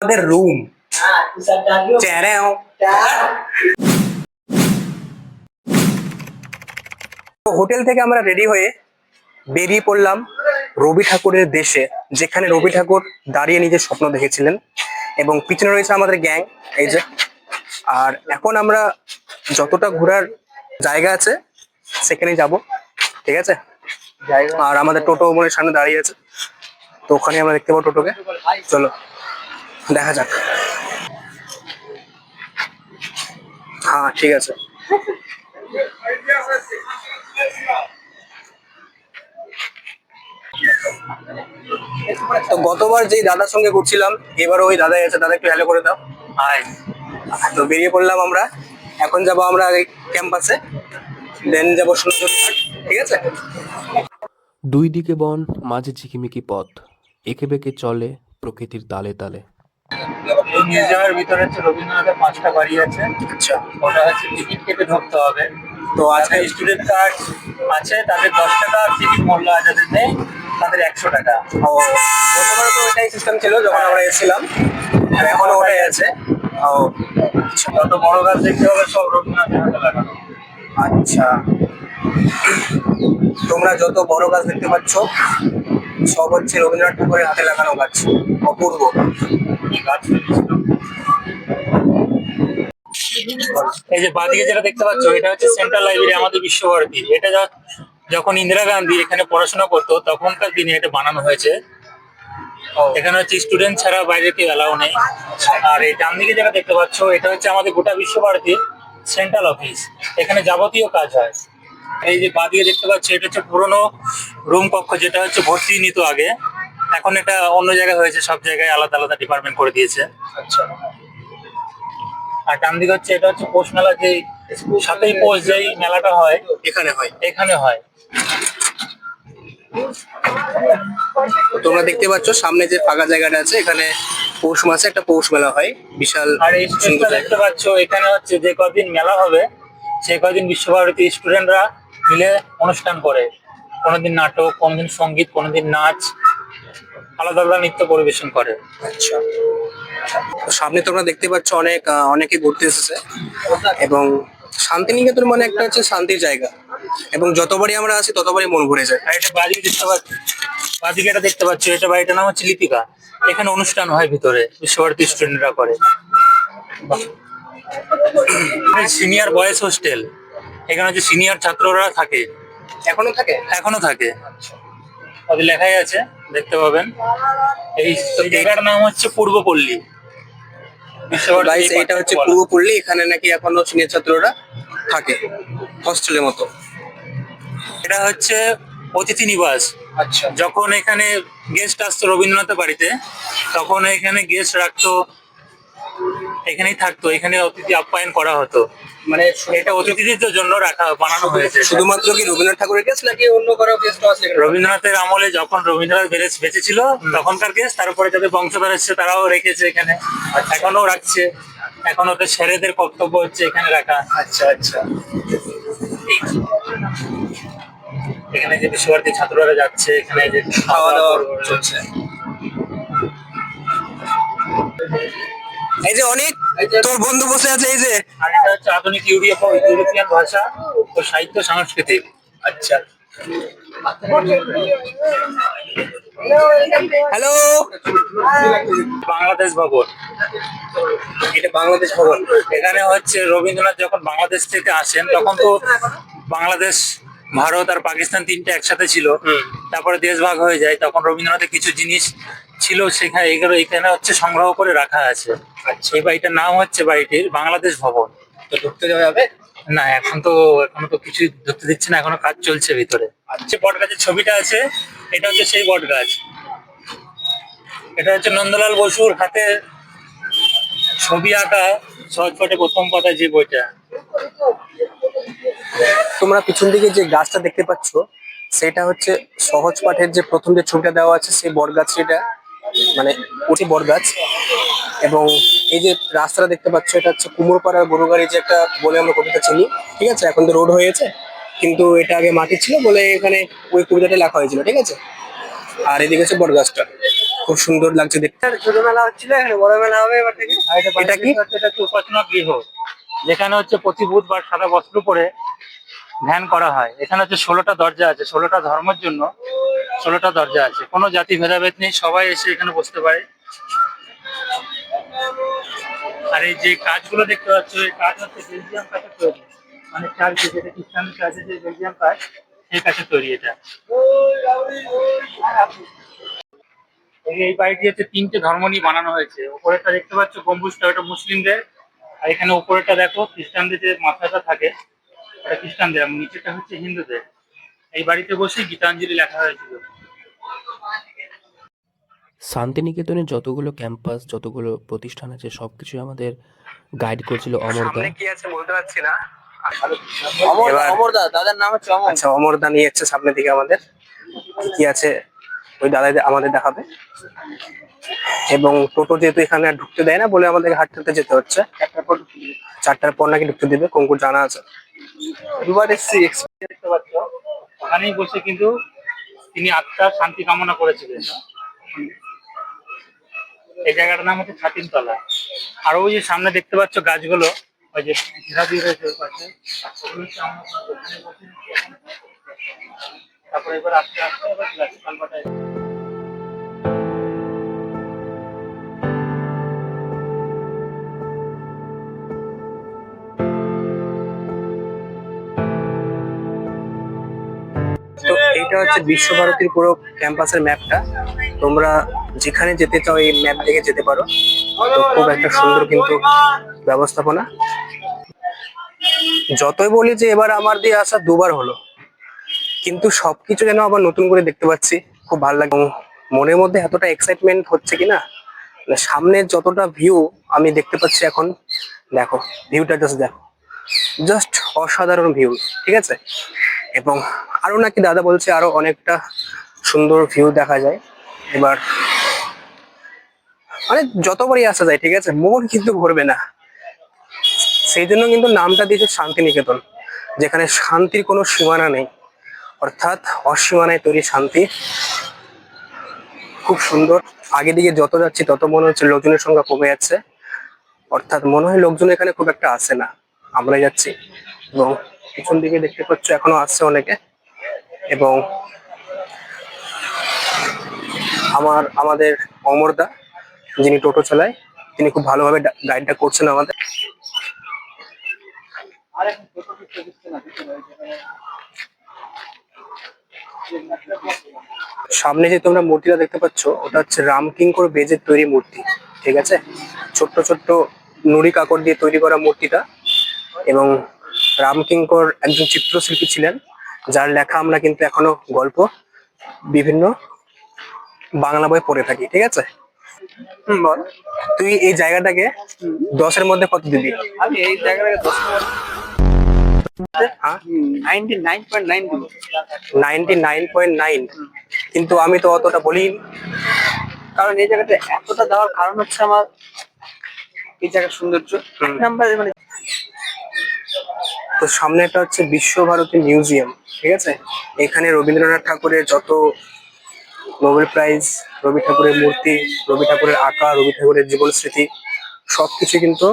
আমাদের room hotel থেকে আমরা রেডি হয়ে বেরিয়ে পড়লাম রবি ঠাকুরের দেশে, যেখানে রবি ঠাকুর দাঁড়িয়ে নিজের স্বপ্ন দেখেছিলেন। এবং পিছনে রয়েছে আমাদের গ্যাং, এই যে। আর এখন আমরা যতটা ঘোরার জায়গা আছে সেখানে যাব, ঠিক আছে। আর আমাদের টোটো মনের সামনে দাঁড়িয়ে আছে, তো ওখানে আমরা দেখতে পাবো টোটোকে। চলো দেখা যাক। হ্যাঁ ঠিক আছে। তো গতবার যেই দাদার সঙ্গে ঘুরছিলাম, এবার ওই দাদাই আছে। দাদা একটু হ্যালো করে দাও। হাই। তো বেরিয়ে পড়লাম আমরা। এখন যাবো আমরা ক্যাম্পাসে, দেন যাবো সুন্দর, ঠিক আছে। দুই দিকে বন, মাঝে ঝিকিমিকি পথ, এঁকে বেঁকে চলে প্রকৃতির তালে তালে। এই মিউজিয়ামের ভিতরে হচ্ছে রবীন্দ্রনাথের 5টা বাড়ি আছে। আচ্ছা, ওটা হচ্ছে টিকিট কেটে ঢুকতে হবে। তো আজকে স্টুডেন্ট কার্ড আছে তাদের 10 টাকা টিকিট মূল্য, আর যাদের নেই তাদের 100 টাকা। ও, গতবার তো ওইটাই সিস্টেম ছিল যখন আমরা এসেছিলাম, আর এখনো ওটাই আছে। ও যত বড় গাছ দেখতে হবে সব রবীন্দ্রনাথের হাতে লাগানো। আচ্ছা, তোমরা যত বড় গাছ দেখতে পাচ্ছ সব হচ্ছে রবীন্দ্রনাথ ঠাকুরের হাতে লাগানো গাছ। অপূর্ব। এই গাছ এই যে বাঁদিকে যেটা দেখতে পাচ্ছ, এটা হচ্ছে সেন্ট্রাল লাইব্রেরি আমাদের বিশ্বভারতী। এটা যখন ইন্দিরা গান্ধী এখানে পড়াশোনা করতো তখনকার দিনে এটা বানানো হয়েছে। এখানে হচ্ছে স্টুডেন্ট ছাড়া বাইরে কেউ এলাও নেই। আর এই ডান দিকে যেটা দেখতে পাচ্ছ, এটা হচ্ছে আমাদের গোটা বিশ্বভারতীর সেন্ট্রাল অফিস, এখানে যাবতীয় কাজ হয়। এই যে বাঁ দিকে দেখতে পাচ্ছ, এটা হচ্ছে পুরোনো রুম কক্ষ, যেটা হচ্ছে ভর্তি নিত আগে, এখন এটা অন্য জায়গায় হয়েছে, সব জায়গায় আলাদা আলাদা ডিপার্টমেন্ট করে দিয়েছে। আচ্ছা, আর ডান দিকে হচ্ছে, এটা হচ্ছে পৌষ মেলা, যে 7ই পৌষ যেই মেলাটা হয় এখানে হয়। এখানে হয়। তোমরা দেখতে পাচ্ছ সামনে যে ফাঁকা জায়গাটা আছে, এখানে পৌষ মাসে একটা পৌষ মেলা হয়, বিশাল আর এই স্টেজটা দেখতে পাচ্ছ, এখানে হচ্ছে যে কদিন মেলা হবে সেই কদিন বিশ্বভারতী স্টুডেন্টরা মিলে অনুষ্ঠান করে। কোনোদিন নাটক, কোনোদিন সঙ্গীত, কোনোদিন নাচ, আলাদা আলাদা নৃত্য পরিবেশন করে। আচ্ছা, তো সামনে তোমরা দেখতে পাচ্ছ অনেকে ঘুরতে এসেছে। এবং শান্তিনিকেতন মানে একটা হচ্ছে শান্তির জায়গা, এবং যতবারই আমরা আসি ততবারই মন ভরে যায়। আর এটা বাদিকে দেখতে পাচ্ছ, বাদিকে এটা দেখতে পাচ্ছ, এটা বাড়িটার নাম হচ্ছে লিপিকা। এখানে অনুষ্ঠান হয় ভিতরে, বিশ্বভারতী স্টুডেন্টরা করে। সিনিয়র বয়েজ হোস্টেল, এখানে হচ্ছে সিনিয়র ছাত্ররা থাকে। এখনো থাকে? এখনো থাকে, ওদের লেখাই আছে, দেখতে পাবেন। এই জায়গাটার নাম হচ্ছে পূর্বপল্লী। গাইস, এটা হচ্ছে পূর্বপল্লী। এখানে নাকি এখনো সিনিয়র ছাত্ররা থাকে, হস্টেলের মতো। এটা হচ্ছে অতিথি নিবাস। আচ্ছা, যখন এখানে গেস্ট আসতো রবীন্দ্রনাথের বাড়িতে, তখন এখানে গেস্ট রাখতো, এখানেই থাকতো, এখানে অতিথি আপ্যায়ন করা হতো। মানে এটা অতিথিদের জন্য বানানো হয়েছে। শুধুমাত্র কি রবীন্দ্রনাথ ঠাকুরের গেস্ট নাকি অন্য কারো গেস্ট আছে? রবীন্দ্রনাথের আমলে যখন রবীন্দ্রনাথ বেঁচে ছিল তখনকার গেস্ট, তারপরে যাদের বংশধর এসেছে তারাও রেখেছে এখানে, এখনো রাখছে। এখন ওদের ছেলেদের কর্তব্য হচ্ছে এখানে রাখা। আচ্ছা আচ্ছা, এখানে যে বিশ্বভারতী ছাত্ররা যাচ্ছে, এখানে যে খাওয়া দাওয়া চলছে। এই যে অনেক তোর বন্ধু বসে আছে, এই যে। আর এটা হচ্ছে আধুনিক ইউরোপিয়ান ভাষা ও সাহিত্য সাংস্কৃতিক। আচ্ছা, হ্যালো। বাংলাদেশ ভবন, এটা বাংলাদেশ ভবন। এখানে হচ্ছে রবীন্দ্রনাথ যখন বাংলাদেশ থেকে আসেন তখন তো বাংলাদেশ, ভারত আর পাকিস্তান তিনটে একসাথে ছিল। তারপরে দেশ ভাগ হয়ে যায়, তখন রবীন্দ্রনাথের কিছু জিনিস ছিল সেখানে, এগুলো এখানে হচ্ছে সংগ্রহ করে রাখা আছে। এই বাড়িটার নাম হচ্ছে বাড়িটির বাংলাদেশ ভবন। তো ঢুকতে যাওয়া যাবে না, এখনো তো কিছুই ধরতে দিচ্ছে না, এখনো কাজ চলছে ভিতরে। আচ্ছা, বট গাছের ছবিটা আছে, এটা হচ্ছে সেই বট গাছ। এটা হচ্ছে নন্দলাল বসুর হাতে ছবি আঁকা সহজ পাঠে প্রথম পাতায় যে বইটা। তোমরা পিছন দিকে যে গাছটা দেখতে পাচ্ছ সেটা হচ্ছে সহজ পাঠের যে প্রথম যে ছবিটা দেওয়া আছে সেই বট গাছ, সেটা মানে ওটি বট গাছ। এবং এই যে রাস্তাটা দেখতে পাচ্ছ, এটা হচ্ছে কুমোরপাড়ার গরুগাড়ি যে একটা বলে আমরা কবিতা চিনি, ঠিক আছে। এখন তো রোড হয়েছে, কিন্তু এটা আগে মাটি ছিল বলে এখানে ওই কবিতাটা লেখা হয়েছিল, ঠিক আছে। আর এদিকে হচ্ছে বট গাছটা। খুব সুন্দর লাগছে দেখতে। ছোট মেলা হচ্ছিল, এখানে বড় মেলা হবে এবার থেকে। এটা কি? এটা হচ্ছে উপাসনা গৃহ, যেখানে হচ্ছে প্রতি বুধবার সাদা বস্ত্র পরে ধ্যান করা হয়। এখানে হচ্ছে 16টা দরজা আছে, 16টা ধর্মের জন্য 16টা দরজা আছে। কোনো জাতি ভেদাভেদ নেই, সবাই এসে এখানে বসতে পারে। আর এই যে কাজগুলো দেখতে পাচ্ছ, এই কাজ হচ্ছে বেলজিয়াম কাঠের তৈরি, মানে চার্চে, যেটা খ্রিস্টান চার্চে যে বেলজিয়াম কাঠ, সেই কাঠের তৈরি এটা। এই বাড়িটি হচ্ছে 3টে ধর্ম নিয়ে বানানো হয়েছে। উপরেরটা দেখতে পাচ্ছ গম্বুজটা, ওটা মুসলিমদের। আর এখানে উপরেরটা দেখো, খ্রিস্টানদের যে মাথাটা থাকে ওটা খ্রিস্টানদের, আর নিচেটা হচ্ছে হিন্দুদের। এই বাড়িতে বসে গীতাঞ্জলি লেখা হয়েছিল। শান্তিনিকেতনের যতগুলো ক্যাম্পাস, যতগুলো প্রতিষ্ঠান আছে, সবকিছু আমাদের গাইড করছিল অমরদা। সামনে কি আছে বলতে পারছি না। অমরদা, দাদার নাম হচ্ছে অমর। আচ্ছা, অমরদা নিয়ে যাচ্ছে সামনের দিকে আমাদের, কি আছে ওই দাদা আমাদের দেখাবে। এবং টোটো যেহেতু এখানে আর ঢুকতে দেয় না বলে আমাদেরকে হাঁটতে হাঁটতে যেতে হচ্ছে। 4টার পর নাকি ঢুকতে দেবে, কঙ্কুর জানা আছে। দুবার এসছি। দেখতে পাচ্ছ ওখানেই বসে কিন্তু তিনি আত্মার শান্তি কামনা করেছিলেন। এই জায়গাটার নাম হচ্ছে ছাতিমতলা। আর ওই যে সামনে দেখতে পাচ্ছ গাছগুলো, ওই যে ঘেরা দিয়ে রয়েছে ওই পাশে, ওগুলো হচ্ছে আমরা ওখানে বসে তারপরে এবার আস্তে আস্তে এবার কালবাটায়। তো এইটা হচ্ছে বিশ্বভারতীর পুরো ক্যাম্পাসের ম্যাপটা। তোমরা যেখানে যেতে চাও এই ম্যাপ দেখে যেতে পারো। তো খুব একটা সুন্দর কিন্তু ব্যবস্থাপনা। যতই বলি যে এবার আমার দিয়ে আসা 2বার হলো, কিন্তু সবকিছু যেন আবার নতুন করে দেখতে পাচ্ছি, খুব ভালো লাগে। এবং মনের মধ্যে এতটা এক্সাইটমেন্ট হচ্ছে কিনা, মানে সামনের যতটা ভিউ আমি দেখতে পাচ্ছি এখন, দেখো ভিউটা জাস্ট দেখো, জাস্ট অসাধারণ ভিউ, ঠিক আছে। এবং আরো নাকি দাদা বলছে আরো অনেকটা সুন্দর ভিউ দেখা যায়। এবার মানে যতবারই আসা যায়, ঠিক আছে, মন কিন্তু ভরবে না। সেই জন্য কিন্তু নামটা দিয়েছে শান্তিনিকেতন, যেখানে শান্তির কোনো সীমানা নেই, অর্থাৎ অসীমানায় তৈরি শান্তি। খুব সুন্দর। আগে দিকে যত যাচ্ছি তত মনে হচ্ছে লোকজনের সংখ্যা কমে যাচ্ছে, অর্থাৎ মনে হয় লোকজন এখানে খুব একটা আসে না, আমরাই যাচ্ছি। এবং পিছন দিকে দেখতে পাচ্ছ এখনো আসছে অনেকে। এবং আমাদের অমরদা, যিনি টোটো চালায়, তিনি খুব ভালোভাবে গাইডটা করছেন আমাদের। সামনে যে তোমরা মূর্তিটা দেখতে পাচ্ছ, ওটা হচ্ছে রামকিঙ্কর বেজের তৈরি মূর্তি, ঠিক আছে। ছোট্ট ছোট্ট নুড়ি কাকড় দিয়ে তৈরি করা মূর্তিটা। এবং রামকিঙ্কর একজন চিত্রশিল্পী ছিলেন, যার লেখা আমরা কিন্তু এখনো গল্প বিভিন্ন বাংলা বই পড়ে থাকি, ঠিক আছে। বল, তুই এই জায়গাটাকে 10-এর মধ্যে কত দিবি? আমি এই জায়গাটাকে 10 হ্যাঁ, 99.9 দিব। 99.9। কিন্তু আমি তো অতটা বলি। কারণ এই জায়গাটা এতটা দেওয়ার কারণ হচ্ছে আমার এই জায়গার সৌন্দর্য। নাম্বার মানে তো সামনে একটা হচ্ছে বিশ্বভারতী মিউজিয়াম, ঠিক আছে। এখানে রবীন্দ্রনাথ ঠাকুরের যত নোবেল প্রাইজ, রবি ঠাকুরের মূর্তি, রবি ঠাকুরের আঁকা, রবি ঠাকুরের জীবন স্মৃতি সবকিছু কিন্তু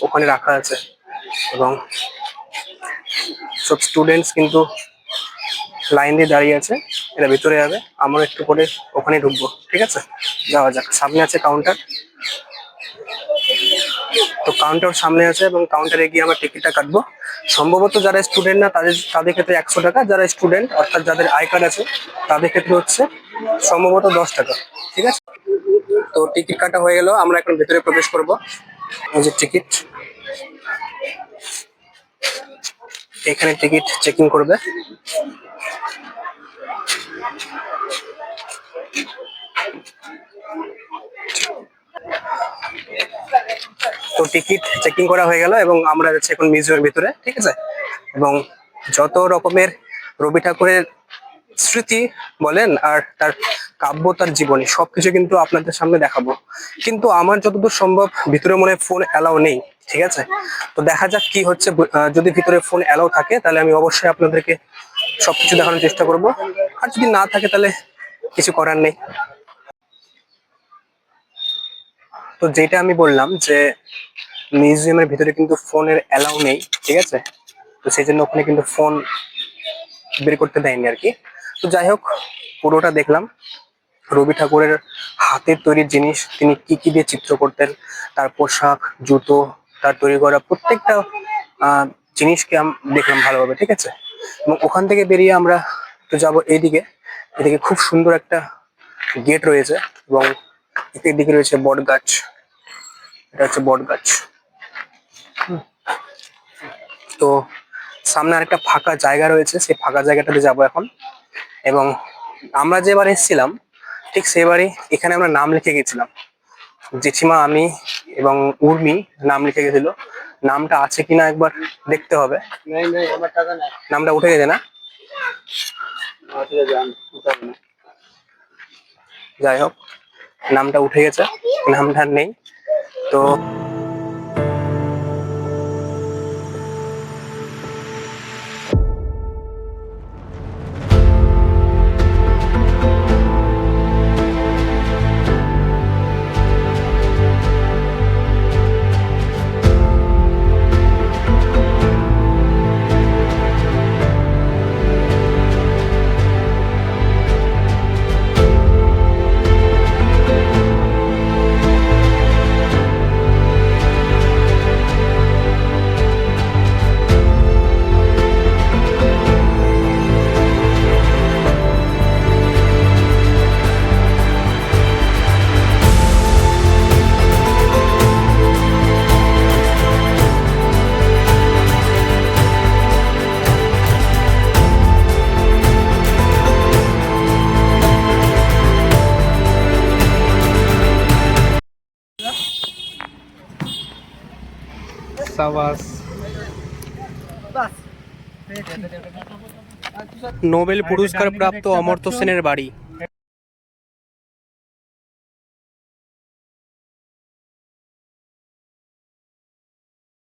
ওখানে রাখা আছে। এবং সব স্টুডেন্টস কিন্তু লাইন দিয়ে দাঁড়িয়ে আছে, এরা ভিতরে যাবে, আমরা একটু পরে ওখানে ঢুকবো, ঠিক আছে। যাওয়া যাক। সামনে আছে কাউন্টার, তো কাউন্টার সামনে আছে এবং কাউন্টারে গিয়ে আমরা টিকিটটা কাটবো। সম্ভবত যারা স্টুডেন্ট না তাদের ক্ষেত্রে 100 টাকা, যারা স্টুডেন্ট অর্থাৎ যাদের আই কার্ড আছে তাদের ক্ষেত্রে হচ্ছে সম্ভবত 10 টাকা, ঠিক আছে। তো টিকিট কাটা হয়ে গেল, আমরা এখন ভেতরে প্রবেশ করব। এই যে টিকিট, এখানে টিকিট চেকিং করবে। তো টিকিট চেকিং করা হয়ে গেল এবং আমরা যাচ্ছি এখন মিউজিয়ামের ভিতরে, ঠিক আছে। এবং যত রকমের রবি ঠাকুরের স্মৃতি বলেন আর তার কাব্য, তার জীবনী সবকিছু কিন্তু আপনাদের সামনে দেখাবো। কিন্তু আমার যতদূর সম্ভব ভিতরে মনে হয় ফোন অ্যালাউ নেই, ঠিক আছে। তো দেখা যাক কি হচ্ছে। যদি ভিতরে ফোন অ্যালাউ থাকে তাহলে আমি অবশ্যই আপনাদেরকে সবকিছু দেখানোর চেষ্টা করব, আর যদি না থাকে তাহলে কিছু করার নেই। তো যেটা আমি বললাম যে মিউজিয়ামের ভিতরে কিন্তু ফোনের অ্যালাউ নেই, ঠিক আছে? তো সেই জন্য ওখানে কিন্তু ফোন বের করতে দেয়নি আর কি। তো যাই হোক, পুরোটা দেখলাম। রবি ঠাকুরের হাতের তৈরি জিনিস, তিনি কি কি দিয়ে চিত্র করতেন, তার পোশাক, জুতো, তার তৈরি করা প্রত্যেকটা জিনিসকে দেখলাম ভালোভাবে, ঠিক আছে? এবং ওখান থেকে বেরিয়ে আমরা তো যাবো এইদিকে। এদিকে খুব সুন্দর একটা গেট রয়েছে এবং এদিকে রয়েছে বট গাছ। এটা হচ্ছে বট গাছ। তো সামনে আরেকটা ফাঁকা জায়গা রয়েছে, সেই ফাঁকা জায়গাটাতে যাবো এখন। এবং আমরা যেবার এসেছিলাম ঠিক সেবারই এখানে আমরা নাম লিখে গেছিলাম, জেঠিমা, আমি এবং উর্মি নাম লিখে গেছিল। নামটা আছে কিনা একবার দেখতে হবে। নামটা উঠে গেছে না? যাই হোক, নামটা উঠে গেছে, নামটা আর নেই। তো নোবেল পুরস্কার প্রাপ্ত অমর্ত্য সেনের বাড়ি।